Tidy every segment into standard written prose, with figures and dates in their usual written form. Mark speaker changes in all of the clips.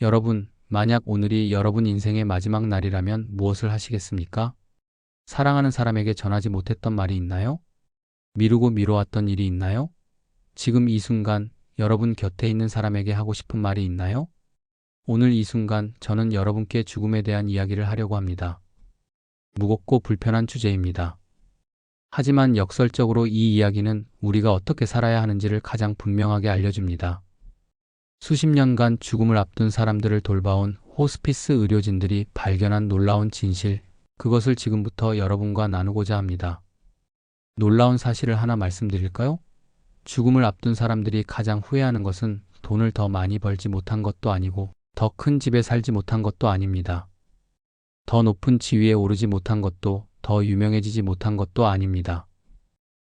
Speaker 1: 여러분, 만약 오늘이 여러분 인생의 마지막 날이라면 무엇을 하시겠습니까? 사랑하는 사람에게 전하지 못했던 말이 있나요? 미루고 미뤄왔던 일이 있나요? 지금 이 순간 여러분 곁에 있는 사람에게 하고 싶은 말이 있나요? 오늘 이 순간 저는 여러분께 죽음에 대한 이야기를 하려고 합니다. 무겁고 불편한 주제입니다. 하지만 역설적으로 이 이야기는 우리가 어떻게 살아야 하는지를 가장 분명하게 알려줍니다. 수십 년간 죽음을 앞둔 사람들을 돌봐온 호스피스 의료진들이 발견한 놀라운 진실, 그것을 지금부터 여러분과 나누고자 합니다. 놀라운 사실을 하나 말씀드릴까요? 죽음을 앞둔 사람들이 가장 후회하는 것은 돈을 더 많이 벌지 못한 것도 아니고 더 큰 집에 살지 못한 것도 아닙니다. 더 높은 지위에 오르지 못한 것도 더 유명해지지 못한 것도 아닙니다.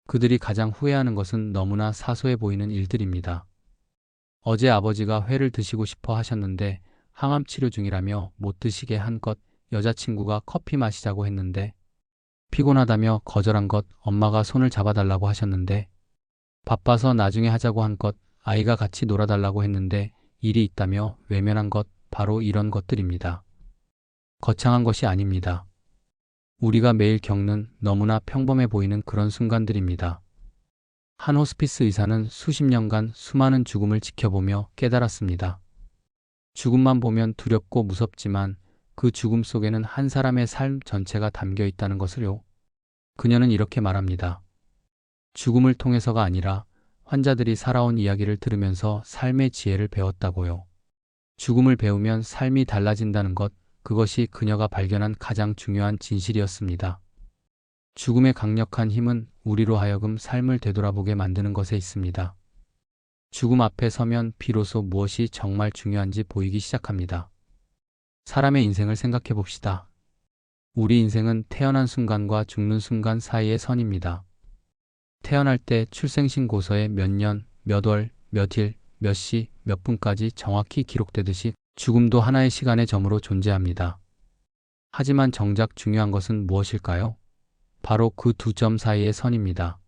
Speaker 1: 그들이 가장 후회하는 것은 너무나 사소해 보이는 일들입니다. 어제 아버지가 회를 드시고 싶어 하셨는데 항암 치료 중이라며 못 드시게 한 것, 여자친구가 커피 마시자고 했는데 피곤하다며 거절한 것, 엄마가 손을 잡아달라고 하셨는데 바빠서 나중에 하자고 한 것, 아이가 같이 놀아달라고 했는데 일이 있다며 외면한 것, 바로 이런 것들입니다. 거창한 것이 아닙니다. 우리가 매일 겪는 너무나 평범해 보이는 그런 순간들입니다. 한 호스피스 의사는 수십 년간 수많은 죽음을 지켜보며 깨달았습니다. 죽음만 보면 두렵고 무섭지만 그 죽음 속에는 한 사람의 삶 전체가 담겨 있다는 것을요. 그녀는 이렇게 말합니다. 죽음을 통해서가 아니라 환자들이 살아온 이야기를 들으면서 삶의 지혜를 배웠다고요. 죽음을 배우면 삶이 달라진다는 것, 그것이 그녀가 발견한 가장 중요한 진실이었습니다. 죽음의 강력한 힘은 우리로 하여금 삶을 되돌아보게 만드는 것에 있습니다. 죽음 앞에 서면 비로소 무엇이 정말 중요한지 보이기 시작합니다. 사람의 인생을 생각해 봅시다. 우리 인생은 태어난 순간과 죽는 순간 사이의 선입니다. 태어날 때 출생신고서에 몇 년, 몇 월, 며칠, 몇 시, 몇 분까지 정확히 기록되듯이 죽음도 하나의 시간의 점으로 존재합니다. 하지만 정작 중요한 것은 무엇일까요? 바로 그 두 점 사이의 선입니다.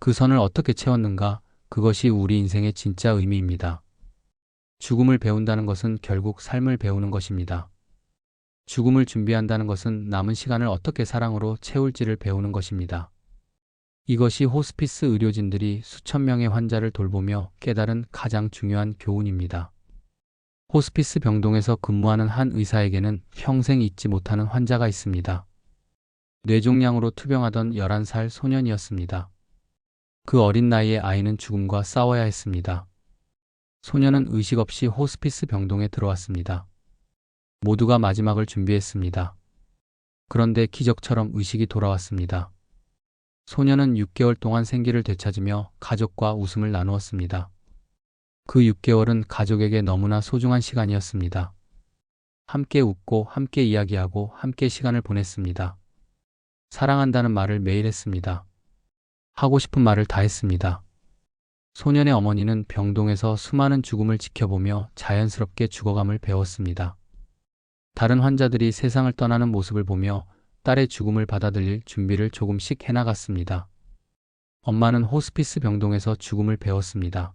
Speaker 1: 그 선을 어떻게 채웠는가? 그것이 우리 인생의 진짜 의미입니다. 죽음을 배운다는 것은 결국 삶을 배우는 것입니다. 죽음을 준비한다는 것은 남은 시간을 어떻게 사랑으로 채울지를 배우는 것입니다. 이것이 호스피스 의료진들이 수천 명의 환자를 돌보며 깨달은 가장 중요한 교훈입니다. 호스피스 병동에서 근무하는 한 의사에게는 평생 잊지 못하는 환자가 있습니다. 뇌종양으로 투병하던 11살 소년이었습니다. 그 어린 나이에 아이는 죽음과 싸워야 했습니다. 소년은 의식 없이 호스피스 병동에 들어왔습니다. 모두가 마지막을 준비했습니다. 그런데 기적처럼 의식이 돌아왔습니다. 소년은 6개월 동안 생기를 되찾으며 가족과 웃음을 나누었습니다. 그 6개월은 가족에게 너무나 소중한 시간이었습니다. 함께 웃고 함께 이야기하고 함께 시간을 보냈습니다. 사랑한다는 말을 매일 했습니다. 하고 싶은 말을 다 했습니다. 소년의 어머니는 병동에서 수많은 죽음을 지켜보며 자연스럽게 죽어감을 배웠습니다. 다른 환자들이 세상을 떠나는 모습을 보며 딸의 죽음을 받아들일 준비를 조금씩 해나갔습니다. 엄마는 호스피스 병동에서 죽음을 배웠습니다.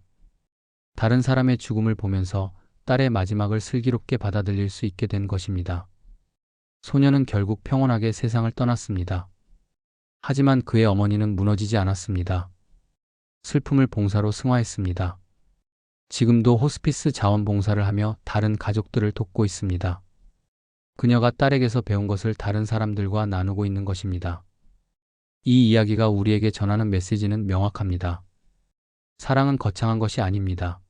Speaker 1: 다른 사람의 죽음을 보면서 딸의 마지막을 슬기롭게 받아들일 수 있게 된 것입니다. 소년은 결국 평온하게 세상을 떠났습니다. 하지만 그의 어머니는 무너지지 않았습니다. 슬픔을 봉사로 승화했습니다. 지금도 호스피스 자원봉사를 하며 다른 가족들을 돕고 있습니다. 그녀가 딸에게서 배운 것을 다른 사람들과 나누고 있는 것입니다. 이 이야기가 우리에게 전하는 메시지는 명확합니다. 사랑은 거창한 것이 아닙니다.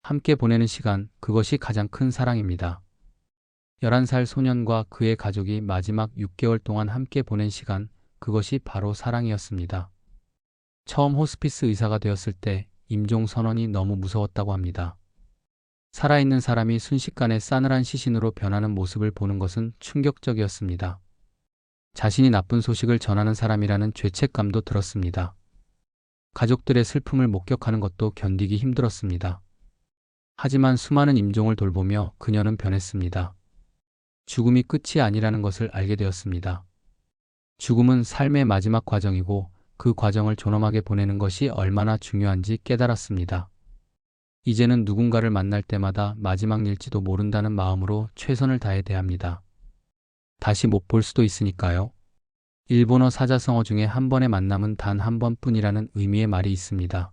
Speaker 1: 함께 보내는 시간, 그것이 가장 큰 사랑입니다. 11살 소년과 그의 가족이 마지막 6개월 동안 함께 보낸 시간, 그것이 바로 사랑이었습니다. 처음 호스피스 의사가 되었을 때 임종 선언이 너무 무서웠다고 합니다. 살아있는 사람이 순식간에 싸늘한 시신으로 변하는 모습을 보는 것은 충격적이었습니다. 자신이 나쁜 소식을 전하는 사람이라는 죄책감도 들었습니다. 가족들의 슬픔을 목격하는 것도 견디기 힘들었습니다. 하지만 수많은 임종을 돌보며 그녀는 변했습니다. 죽음이 끝이 아니라는 것을 알게 되었습니다. 죽음은 삶의 마지막 과정이고 그 과정을 존엄하게 보내는 것이 얼마나 중요한지 깨달았습니다. 이제는 누군가를 만날 때마다 마지막 일지도 모른다는 마음으로 최선을 다해 대합니다. 다시 못 볼 수도 있으니까요. 일본어 사자성어 중에 한 번의 만남은 단 한 번뿐이라는 의미의 말이 있습니다.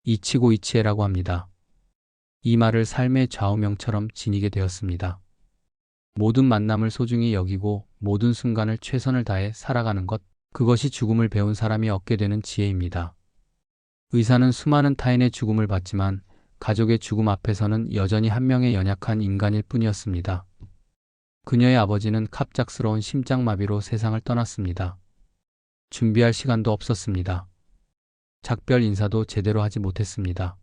Speaker 1: 이치고 이치에라고 합니다. 이 말을 삶의 좌우명처럼 지니게 되었습니다. 모든 만남을 소중히 여기고 모든 순간을 최선을 다해 살아가는 것, 그것이 죽음을 배운 사람이 얻게 되는 지혜입니다. 의사는 수많은 타인의 죽음을 봤지만 가족의 죽음 앞에서는 여전히 한 명의 연약한 인간일 뿐이었습니다. 그녀의 아버지는 갑작스러운 심장마비로 세상을 떠났습니다. 준비할 시간도 없었습니다. 작별 인사도 제대로 하지 못했습니다.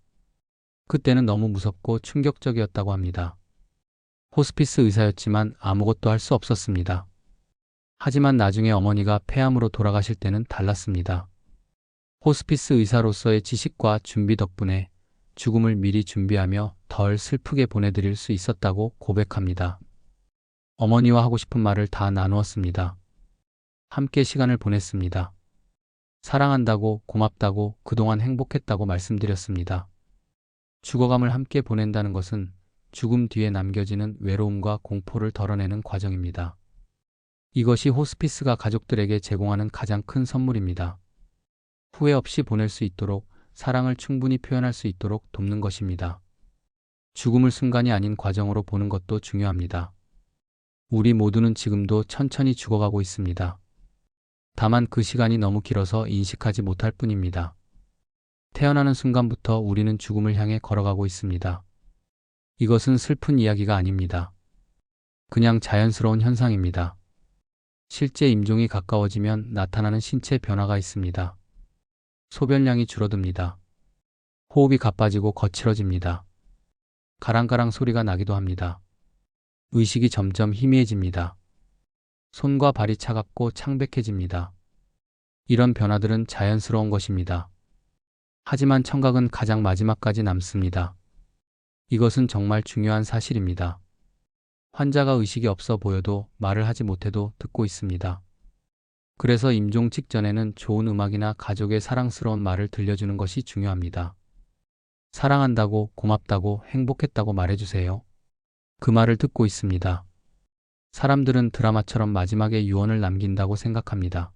Speaker 1: 그때는 너무 무섭고 충격적이었다고 합니다. 호스피스 의사였지만 아무것도 할 수 없었습니다. 하지만 나중에 어머니가 폐암으로 돌아가실 때는 달랐습니다. 호스피스 의사로서의 지식과 준비 덕분에 죽음을 미리 준비하며 덜 슬프게 보내드릴 수 있었다고 고백합니다. 어머니와 하고 싶은 말을 다 나누었습니다. 함께 시간을 보냈습니다. 사랑한다고, 고맙다고, 그동안 행복했다고 말씀드렸습니다. 죽어감을 함께 보낸다는 것은 죽음 뒤에 남겨지는 외로움과 공포를 덜어내는 과정입니다. 이것이 호스피스가 가족들에게 제공하는 가장 큰 선물입니다. 후회 없이 보낼 수 있도록, 사랑을 충분히 표현할 수 있도록 돕는 것입니다. 죽음을 순간이 아닌 과정으로 보는 것도 중요합니다. 우리 모두는 지금도 천천히 죽어가고 있습니다. 다만 그 시간이 너무 길어서 인식하지 못할 뿐입니다. 태어나는 순간부터 우리는 죽음을 향해 걸어가고 있습니다. 이것은 슬픈 이야기가 아닙니다. 그냥 자연스러운 현상입니다. 실제 임종이 가까워지면 나타나는 신체 변화가 있습니다. 소변량이 줄어듭니다. 호흡이 가빠지고 거칠어집니다. 가랑가랑 소리가 나기도 합니다. 의식이 점점 희미해집니다. 손과 발이 차갑고 창백해집니다. 이런 변화들은 자연스러운 것입니다. 하지만 청각은 가장 마지막까지 남습니다. 이것은 정말 중요한 사실입니다. 환자가 의식이 없어 보여도 말을 하지 못해도 듣고 있습니다. 그래서 임종 직전에는 좋은 음악이나 가족의 사랑스러운 말을 들려주는 것이 중요합니다. 사랑한다고, 고맙다고, 행복했다고 말해주세요. 그 말을 듣고 있습니다. 사람들은 드라마처럼 마지막에 유언을 남긴다고 생각합니다.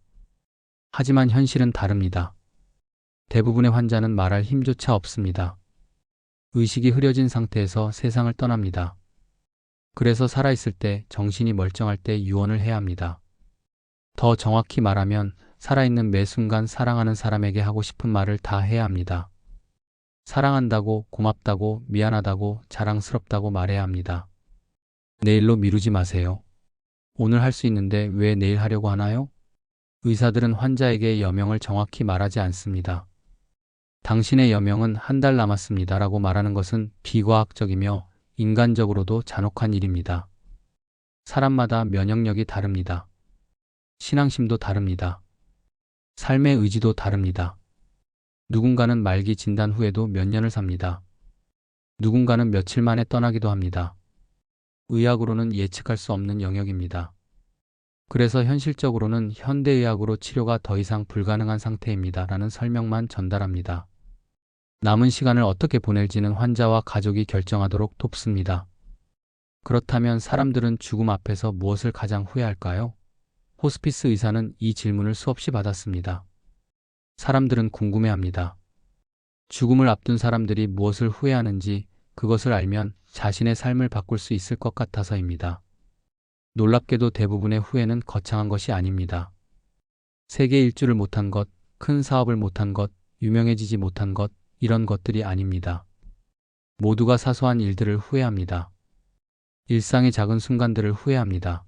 Speaker 1: 하지만 현실은 다릅니다. 대부분의 환자는 말할 힘조차 없습니다. 의식이 흐려진 상태에서 세상을 떠납니다. 그래서 살아있을 때, 정신이 멀쩡할 때 유언을 해야 합니다. 더 정확히 말하면 살아있는 매 순간 사랑하는 사람에게 하고 싶은 말을 다 해야 합니다. 사랑한다고, 고맙다고, 미안하다고, 자랑스럽다고 말해야 합니다. 내일로 미루지 마세요. 오늘 할 수 있는데 왜 내일 하려고 하나요? 의사들은 환자에게 여명을 정확히 말하지 않습니다. 당신의 여명은 한 달 남았습니다라고 말하는 것은 비과학적이며 인간적으로도 잔혹한 일입니다. 사람마다 면역력이 다릅니다. 신앙심도 다릅니다. 삶의 의지도 다릅니다. 누군가는 말기 진단 후에도 몇 년을 삽니다. 누군가는 며칠 만에 떠나기도 합니다. 의학으로는 예측할 수 없는 영역입니다. 그래서 현실적으로는 현대의학으로 치료가 더 이상 불가능한 상태입니다. 라는 설명만 전달합니다. 남은 시간을 어떻게 보낼지는 환자와 가족이 결정하도록 돕습니다. 그렇다면 사람들은 죽음 앞에서 무엇을 가장 후회할까요? 호스피스 의사는 이 질문을 수없이 받았습니다. 사람들은 궁금해합니다. 죽음을 앞둔 사람들이 무엇을 후회하는지 그것을 알면 자신의 삶을 바꿀 수 있을 것 같아서입니다. 놀랍게도 대부분의 후회는 거창한 것이 아닙니다. 세계 일주를 못한 것, 큰 사업을 못한 것, 유명해지지 못한 것, 이런 것들이 아닙니다. 모두가 사소한 일들을 후회합니다. 일상의 작은 순간들을 후회합니다.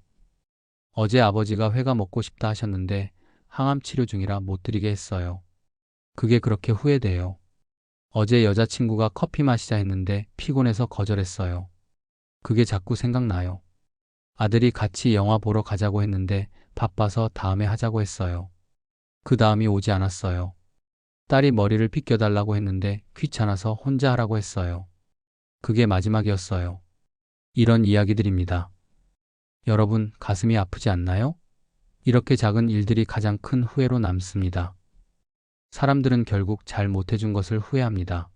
Speaker 1: 어제 아버지가 회가 먹고 싶다 하셨는데 항암 치료 중이라 못 드리게 했어요. 그게 그렇게 후회돼요. 어제 여자친구가 커피 마시자 했는데 피곤해서 거절했어요. 그게 자꾸 생각나요. 아들이 같이 영화 보러 가자고 했는데 바빠서 다음에 하자고 했어요. 그 다음이 오지 않았어요. 딸이 머리를 빗겨달라고 했는데 귀찮아서 혼자 하라고 했어요. 그게 마지막이었어요. 이런 이야기들입니다. 여러분, 가슴이 아프지 않나요? 이렇게 작은 일들이 가장 큰 후회로 남습니다. 사람들은 결국 잘 못해준 것을 후회합니다.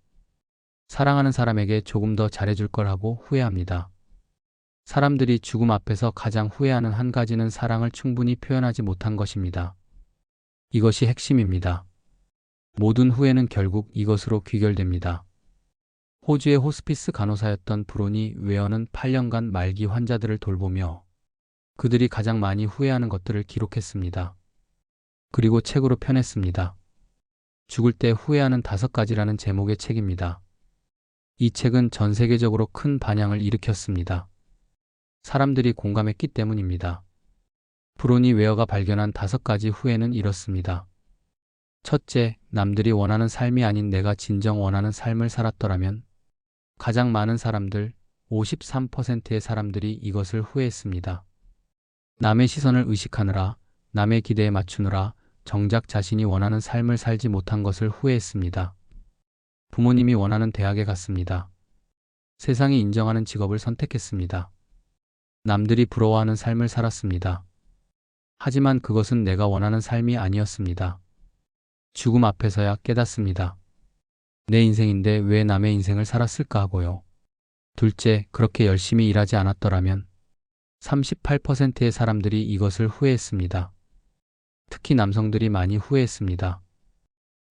Speaker 1: 사랑하는 사람에게 조금 더 잘해줄 걸 하고 후회합니다. 사람들이 죽음 앞에서 가장 후회하는 한 가지는 사랑을 충분히 표현하지 못한 것입니다. 이것이 핵심입니다. 모든 후회는 결국 이것으로 귀결됩니다. 호주의 호스피스 간호사였던 브로니 웨어는 8년간 말기 환자들을 돌보며 그들이 가장 많이 후회하는 것들을 기록했습니다. 그리고 책으로 펴냈습니다. 죽을 때 후회하는 5가지라는 제목의 책입니다. 이 책은 전 세계적으로 큰 반향을 일으켰습니다. 사람들이 공감했기 때문입니다. 브로니 웨어가 발견한 5가지 후회는 이렇습니다. 첫째, 남들이 원하는 삶이 아닌 내가 진정 원하는 삶을 살았더라면. 가장 많은 사람들, 53%의 사람들이 이것을 후회했습니다. 남의 시선을 의식하느라, 남의 기대에 맞추느라 정작 자신이 원하는 삶을 살지 못한 것을 후회했습니다. 부모님이 원하는 대학에 갔습니다. 세상이 인정하는 직업을 선택했습니다. 남들이 부러워하는 삶을 살았습니다. 하지만 그것은 내가 원하는 삶이 아니었습니다. 죽음 앞에서야 깨닫습니다. 내 인생인데 왜 남의 인생을 살았을까 하고요. 둘째, 그렇게 열심히 일하지 않았더라면. 38%의 사람들이 이것을 후회했습니다. 특히 남성들이 많이 후회했습니다.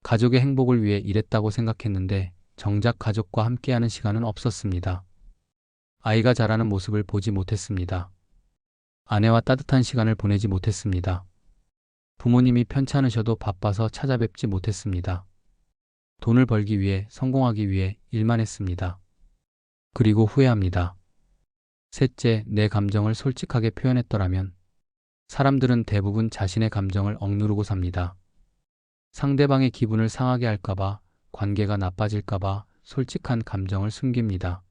Speaker 1: 가족의 행복을 위해 일했다고 생각했는데 정작 가족과 함께하는 시간은 없었습니다. 아이가 자라는 모습을 보지 못했습니다. 아내와 따뜻한 시간을 보내지 못했습니다. 부모님이 편찮으셔도 바빠서 찾아뵙지 못했습니다. 돈을 벌기 위해, 성공하기 위해 일만 했습니다. 그리고 후회합니다. 셋째, 내 감정을 솔직하게 표현했더라면. 사람들은 대부분 자신의 감정을 억누르고 삽니다. 상대방의 기분을 상하게 할까봐, 관계가 나빠질까봐 솔직한 감정을 숨깁니다.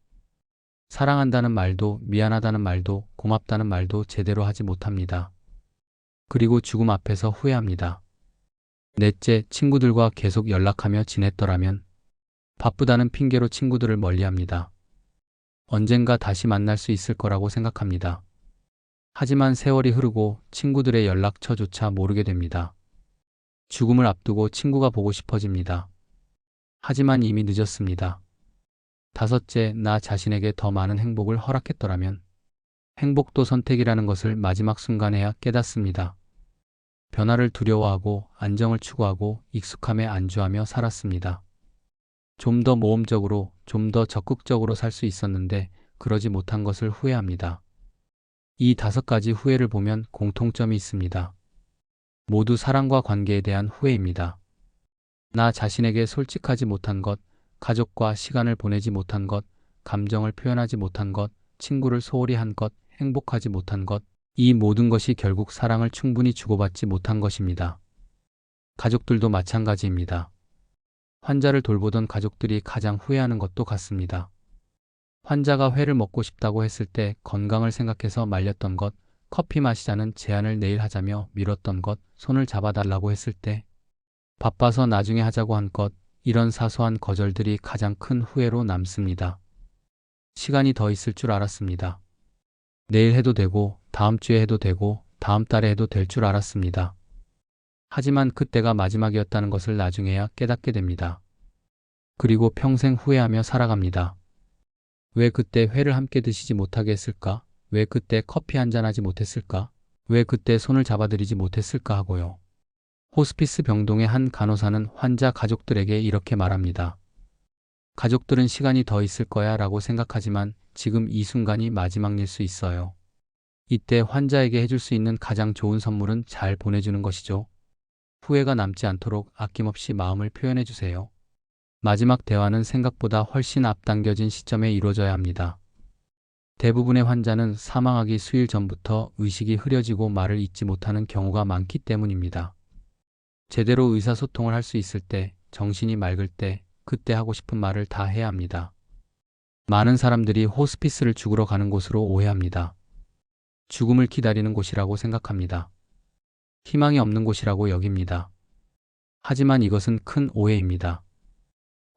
Speaker 1: 사랑한다는 말도, 미안하다는 말도, 고맙다는 말도 제대로 하지 못합니다. 그리고 죽음 앞에서 후회합니다. 넷째, 친구들과 계속 연락하며 지냈더라면. 바쁘다는 핑계로 친구들을 멀리합니다. 언젠가 다시 만날 수 있을 거라고 생각합니다. 하지만 세월이 흐르고 친구들의 연락처조차 모르게 됩니다. 죽음을 앞두고 친구가 보고 싶어집니다. 하지만 이미 늦었습니다. 다섯째, 나 자신에게 더 많은 행복을 허락했더라면. 행복도 선택이라는 것을 마지막 순간에야 깨닫습니다. 변화를 두려워하고 안정을 추구하고 익숙함에 안주하며 살았습니다. 좀 더 모험적으로, 좀 더 적극적으로 살 수 있었는데 그러지 못한 것을 후회합니다. 이 5가지 후회를 보면 공통점이 있습니다. 모두 사랑과 관계에 대한 후회입니다. 나 자신에게 솔직하지 못한 것, 가족과 시간을 보내지 못한 것, 감정을 표현하지 못한 것, 친구를 소홀히 한 것, 행복하지 못한 것, 이 모든 것이 결국 사랑을 충분히 주고받지 못한 것입니다. 가족들도 마찬가지입니다. 환자를 돌보던 가족들이 가장 후회하는 것도 같습니다. 환자가 회를 먹고 싶다고 했을 때 건강을 생각해서 말렸던 것, 커피 마시자는 제안을 내일 하자며 미뤘던 것, 손을 잡아달라고 했을 때 바빠서 나중에 하자고 한 것, 이런 사소한 거절들이 가장 큰 후회로 남습니다. 시간이 더 있을 줄 알았습니다. 내일 해도 되고, 다음 주에 해도 되고, 다음 달에 해도 될 줄 알았습니다. 하지만 그때가 마지막이었다는 것을 나중에야 깨닫게 됩니다. 그리고 평생 후회하며 살아갑니다. 왜 그때 회를 함께 드시지 못하게 했을까? 왜 그때 커피 한잔 하지 못했을까? 왜 그때 손을 잡아드리지 못했을까 하고요. 호스피스 병동의 한 간호사는 환자 가족들에게 이렇게 말합니다. 가족들은 시간이 더 있을 거야 라고 생각하지만 지금 이 순간이 마지막일 수 있어요. 이때 환자에게 해줄 수 있는 가장 좋은 선물은 잘 보내주는 것이죠. 후회가 남지 않도록 아낌없이 마음을 표현해 주세요. 마지막 대화는 생각보다 훨씬 앞당겨진 시점에 이루어져야 합니다. 대부분의 환자는 사망하기 수일 전부터 의식이 흐려지고 말을 잇지 못하는 경우가 많기 때문입니다. 제대로 의사소통을 할 수 있을 때, 정신이 맑을 때, 그때 하고 싶은 말을 다 해야 합니다. 많은 사람들이 호스피스를 죽으러 가는 곳으로 오해합니다. 죽음을 기다리는 곳이라고 생각합니다. 희망이 없는 곳이라고 여깁니다. 하지만 이것은 큰 오해입니다.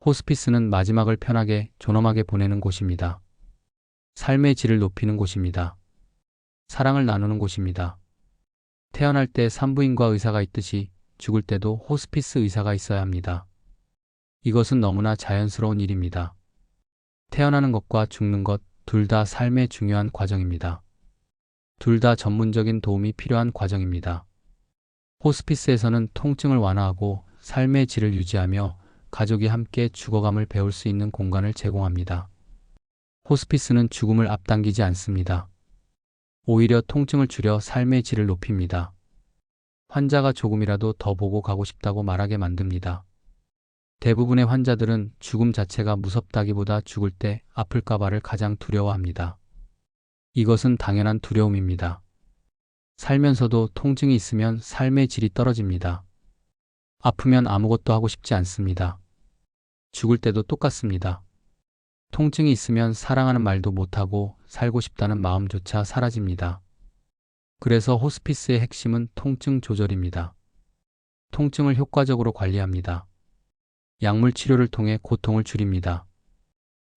Speaker 1: 호스피스는 마지막을 편하게, 존엄하게 보내는 곳입니다. 삶의 질을 높이는 곳입니다. 사랑을 나누는 곳입니다. 태어날 때 산부인과 의사가 있듯이 죽을 때도 호스피스 의사가 있어야 합니다. 이것은 너무나 자연스러운 일입니다. 태어나는 것과 죽는 것 둘 다 삶의 중요한 과정입니다. 둘 다 전문적인 도움이 필요한 과정입니다. 호스피스에서는 통증을 완화하고 삶의 질을 유지하며 가족이 함께 죽어감을 배울 수 있는 공간을 제공합니다. 호스피스는 죽음을 앞당기지 않습니다. 오히려 통증을 줄여 삶의 질을 높입니다. 환자가 조금이라도 더 보고 가고 싶다고 말하게 만듭니다. 대부분의 환자들은 죽음 자체가 무섭다기보다 죽을 때 아플까봐를 가장 두려워합니다. 이것은 당연한 두려움입니다. 살면서도 통증이 있으면 삶의 질이 떨어집니다. 아프면 아무것도 하고 싶지 않습니다. 죽을 때도 똑같습니다. 통증이 있으면 사랑하는 말도 못하고 살고 싶다는 마음조차 사라집니다. 그래서 호스피스의 핵심은 통증 조절입니다. 통증을 효과적으로 관리합니다. 약물 치료를 통해 고통을 줄입니다.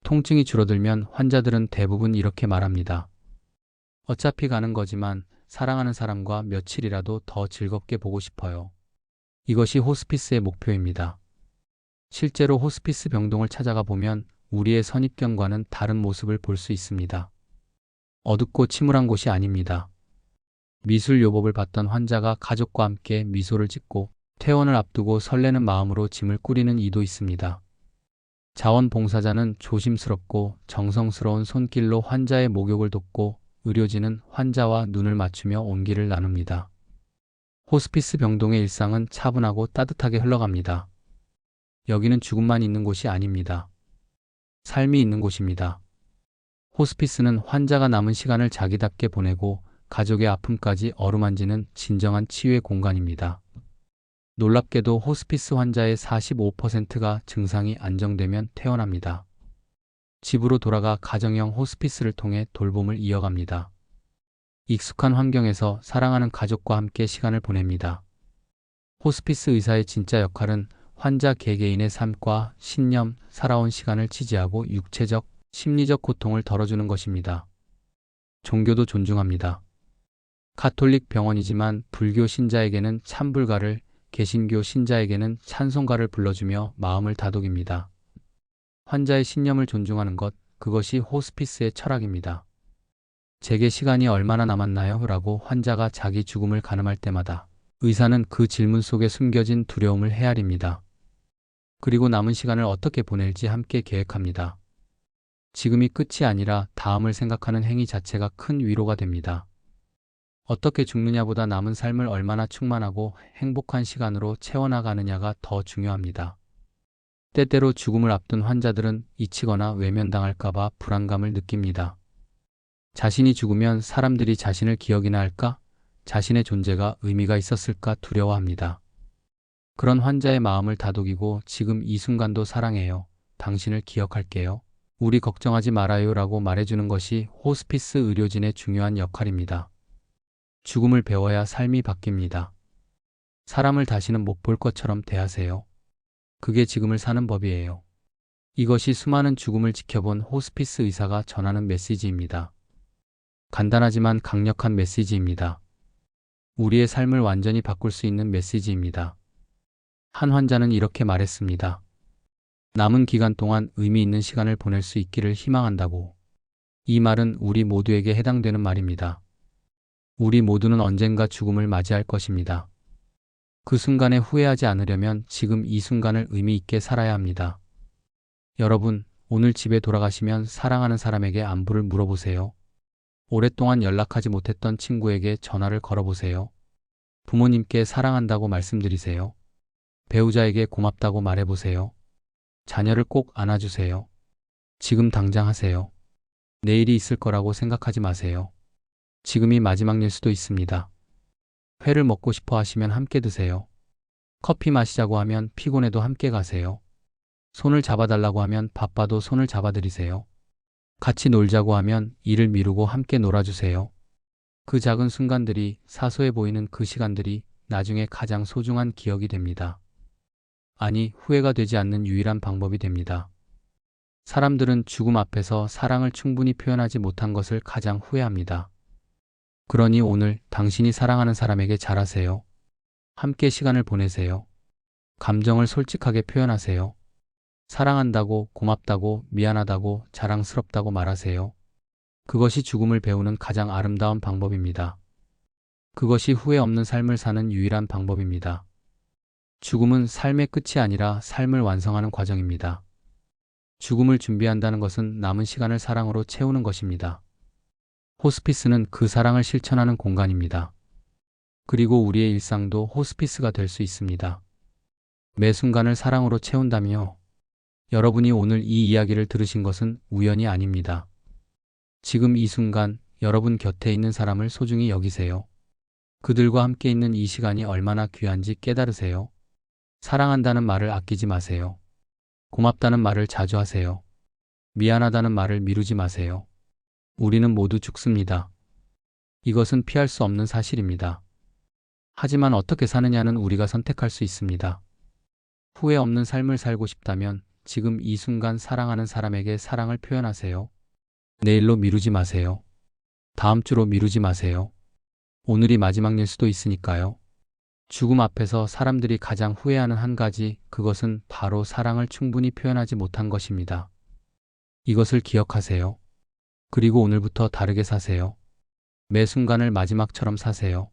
Speaker 1: 통증이 줄어들면 환자들은 대부분 이렇게 말합니다. 어차피 가는 거지만 사랑하는 사람과 며칠이라도 더 즐겁게 보고 싶어요. 이것이 호스피스의 목표입니다. 실제로 호스피스 병동을 찾아가 보면 우리의 선입견과는 다른 모습을 볼 수 있습니다. 어둡고 침울한 곳이 아닙니다. 미술 요법을 받던 환자가 가족과 함께 미소를 짓고 퇴원을 앞두고 설레는 마음으로 짐을 꾸리는 이도 있습니다. 자원봉사자는 조심스럽고 정성스러운 손길로 환자의 목욕을 돕고 의료진은 환자와 눈을 맞추며 온기를 나눕니다. 호스피스 병동의 일상은 차분하고 따뜻하게 흘러갑니다. 여기는 죽음만 있는 곳이 아닙니다. 삶이 있는 곳입니다. 호스피스는 환자가 남은 시간을 자기답게 보내고 가족의 아픔까지 어루만지는 진정한 치유의 공간입니다. 놀랍게도 호스피스 환자의 45%가 증상이 안정되면 퇴원합니다. 집으로 돌아가 가정형 호스피스를 통해 돌봄을 이어갑니다. 익숙한 환경에서 사랑하는 가족과 함께 시간을 보냅니다. 호스피스 의사의 진짜 역할은 환자 개개인의 삶과 신념, 살아온 시간을 지지하고 육체적, 심리적 고통을 덜어주는 것입니다. 종교도 존중합니다. 가톨릭 병원이지만 불교 신자에게는 찬불가를, 개신교 신자에게는 찬송가를 불러주며 마음을 다독입니다. 환자의 신념을 존중하는 것, 그것이 호스피스의 철학입니다. 제게 시간이 얼마나 남았나요? 라고 환자가 자기 죽음을 가늠할 때마다 의사는 그 질문 속에 숨겨진 두려움을 헤아립니다. 그리고 남은 시간을 어떻게 보낼지 함께 계획합니다. 지금이 끝이 아니라 다음을 생각하는 행위 자체가 큰 위로가 됩니다. 어떻게 죽느냐보다 남은 삶을 얼마나 충만하고 행복한 시간으로 채워나가느냐가 더 중요합니다. 때때로 죽음을 앞둔 환자들은 잊히거나 외면당할까봐 불안감을 느낍니다. 자신이 죽으면 사람들이 자신을 기억이나 할까? 자신의 존재가 의미가 있었을까 두려워합니다. 그런 환자의 마음을 다독이고 지금 이 순간도 사랑해요. 당신을 기억할게요. 우리 걱정하지 말아요 라고 말해주는 것이 호스피스 의료진의 중요한 역할입니다. 죽음을 배워야 삶이 바뀝니다. 사람을 다시는 못 볼 것처럼 대하세요. 그게 지금을 사는 법이에요. 이것이 수많은 죽음을 지켜본 호스피스 의사가 전하는 메시지입니다. 간단하지만 강력한 메시지입니다. 우리의 삶을 완전히 바꿀 수 있는 메시지입니다. 한 환자는 이렇게 말했습니다. 남은 기간 동안 의미 있는 시간을 보낼 수 있기를 희망한다고. 이 말은 우리 모두에게 해당되는 말입니다. 우리 모두는 언젠가 죽음을 맞이할 것입니다. 그 순간에 후회하지 않으려면 지금 이 순간을 의미 있게 살아야 합니다. 여러분, 오늘 집에 돌아가시면 사랑하는 사람에게 안부를 물어보세요. 오랫동안 연락하지 못했던 친구에게 전화를 걸어보세요. 부모님께 사랑한다고 말씀드리세요. 배우자에게 고맙다고 말해보세요. 자녀를 꼭 안아주세요. 지금 당장 하세요. 내일이 있을 거라고 생각하지 마세요. 지금이 마지막일 수도 있습니다. 회를 먹고 싶어 하시면 함께 드세요. 커피 마시자고 하면 피곤해도 함께 가세요. 손을 잡아달라고 하면 바빠도 손을 잡아드리세요. 같이 놀자고 하면 일을 미루고 함께 놀아주세요. 그 작은 순간들이, 사소해 보이는 그 시간들이 나중에 가장 소중한 기억이 됩니다. 아니, 후회가 되지 않는 유일한 방법이 됩니다. 사람들은 죽음 앞에서 사랑을 충분히 표현하지 못한 것을 가장 후회합니다. 그러니 오늘 당신이 사랑하는 사람에게 잘하세요. 함께 시간을 보내세요. 감정을 솔직하게 표현하세요. 사랑한다고, 고맙다고, 미안하다고, 자랑스럽다고 말하세요. 그것이 죽음을 배우는 가장 아름다운 방법입니다. 그것이 후회 없는 삶을 사는 유일한 방법입니다. 죽음은 삶의 끝이 아니라 삶을 완성하는 과정입니다. 죽음을 준비한다는 것은 남은 시간을 사랑으로 채우는 것입니다. 호스피스는 그 사랑을 실천하는 공간입니다. 그리고 우리의 일상도 호스피스가 될 수 있습니다. 매 순간을 사랑으로 채운다며 여러분이 오늘 이 이야기를 들으신 것은 우연이 아닙니다. 지금 이 순간 여러분 곁에 있는 사람을 소중히 여기세요. 그들과 함께 있는 이 시간이 얼마나 귀한지 깨달으세요. 사랑한다는 말을 아끼지 마세요. 고맙다는 말을 자주 하세요. 미안하다는 말을 미루지 마세요. 우리는 모두 죽습니다. 이것은 피할 수 없는 사실입니다. 하지만 어떻게 사느냐는 우리가 선택할 수 있습니다. 후회 없는 삶을 살고 싶다면 지금 이 순간 사랑하는 사람에게 사랑을 표현하세요. 내일로 미루지 마세요. 다음 주로 미루지 마세요. 오늘이 마지막일 수도 있으니까요. 죽음 앞에서 사람들이 가장 후회하는 한 가지, 그것은 바로 사랑을 충분히 표현하지 못한 것입니다. 이것을 기억하세요. 그리고 오늘부터 다르게 사세요. 매 순간을 마지막처럼 사세요.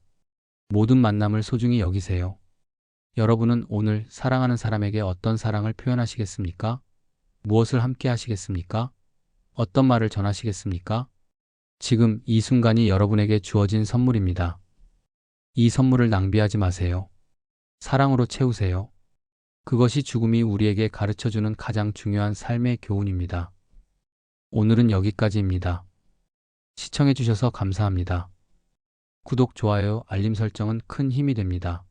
Speaker 1: 모든 만남을 소중히 여기세요. 여러분은 오늘 사랑하는 사람에게 어떤 사랑을 표현하시겠습니까? 무엇을 함께 하시겠습니까? 어떤 말을 전하시겠습니까? 지금 이 순간이 여러분에게 주어진 선물입니다. 이 선물을 낭비하지 마세요. 사랑으로 채우세요. 그것이 죽음이 우리에게 가르쳐주는 가장 중요한 삶의 교훈입니다. 오늘은 여기까지입니다. 시청해주셔서 감사합니다. 구독, 좋아요, 알림 설정은 큰 힘이 됩니다.